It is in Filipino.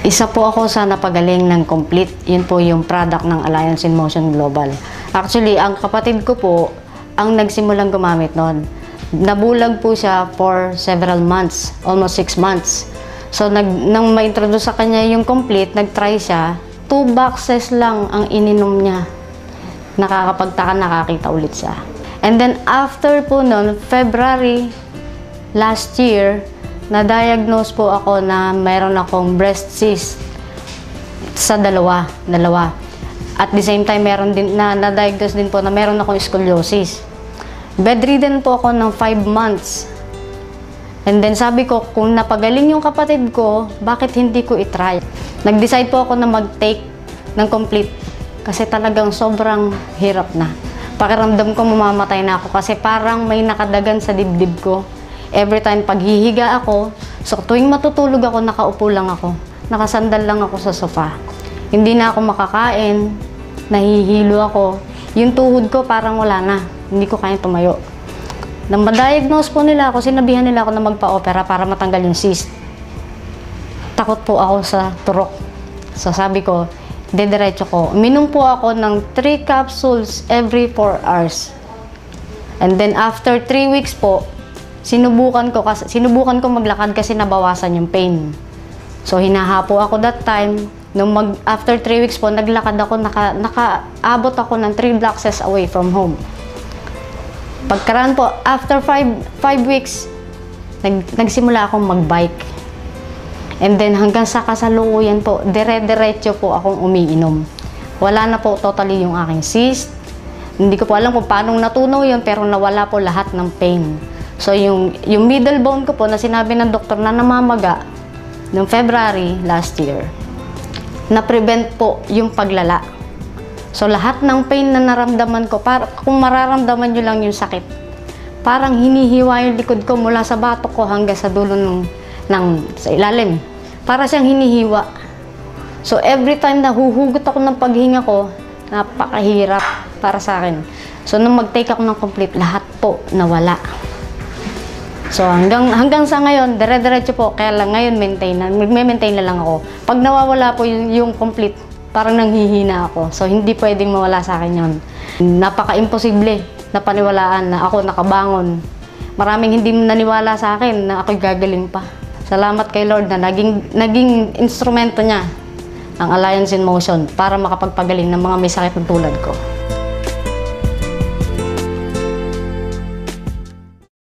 Isa po ako sa napagaling ng Complete. Yun po yung product ng Alliance in Motion Global. Actually, ang kapatid ko po ang nagsimulang gumamit nun. Nabulag po siya for several months, almost 6 months. So, nang ma-introduce sa kanya yung Complete, nag-try siya, 2 boxes lang ang ininom niya. Nakakapagtaka, nakakita ulit siya. And then, after po nun, February last year, na-diagnose po ako na mayroon akong breast cyst sa dalawa. At the same time, meron din na-diagnose din po na meron akong scoliosis. Bedridden po ako ng 5 months. And then sabi ko, kung napagaling yung kapatid ko, bakit hindi ko itry? Nag-decide po ako na mag-take ng Complete kasi talagang sobrang hirap na. Pakiramdam ko mamamatay na ako kasi parang may nakadagan sa dibdib ko. Every time paghihiga ako, so tuwing matutulog ako, nakaupo lang ako. Nakasandal lang ako sa sofa. Hindi na ako makakain, nahihilo ako. Yung tuhod ko parang wala na, hindi ko kaya tumayo. Nang ma-diagnose po nila ako, sinabihan nila ako na magpa-opera para matanggal yung cyst. Takot po ako sa turok. So sabi ko, dediretso ko. Uminom po ako ng 3 capsules every 4 hours. And then after 3 weeks po, sinubukan ko maglakad kasi nabawasan yung pain. So hinahapo ako that time. After 3 weeks po, naglakad ako, nakaabot ako ng 3 blocks away from home. Pagkaraan po, after 5 weeks, nagsimula akong magbike. And then hanggang sa kasalukuyan po, dire-diretso po akong umiinom. Wala na po totally yung aking cyst. Hindi ko po alam kung paano natunaw yun, pero nawala po lahat ng pain. So, yung middle bone ko po na sinabi ng doktor na namamaga noong February last year, na-prevent po yung paglala. So, lahat ng pain na naramdaman ko, kung mararamdaman nyo lang yung sakit, parang hinihiwa yung likod ko mula sa batok ko hanggang sa dulo sa ilalim. Para siyang hinihiwa. So, every time na huhugot ako ng paghinga ko, napakahirap para sa akin. So, nung mag-take ako ng Complete, lahat po nawala. So, hanggang sa ngayon, dire-diretso po. Kaya lang ngayon, magme-maintain na lang ako. Pag nawawala po yung Complete, parang nanghihina ako. So, hindi pwedeng mawala sa akin yun. Napaka-imposible na paniwalaan na ako nakabangon. Maraming hindi naniwala sa akin na ako'y gagaling pa. Salamat kay Lord na naging instrumento niya ang Alliance in Motion para makapagpagaling ng mga may sakit na tulad ko.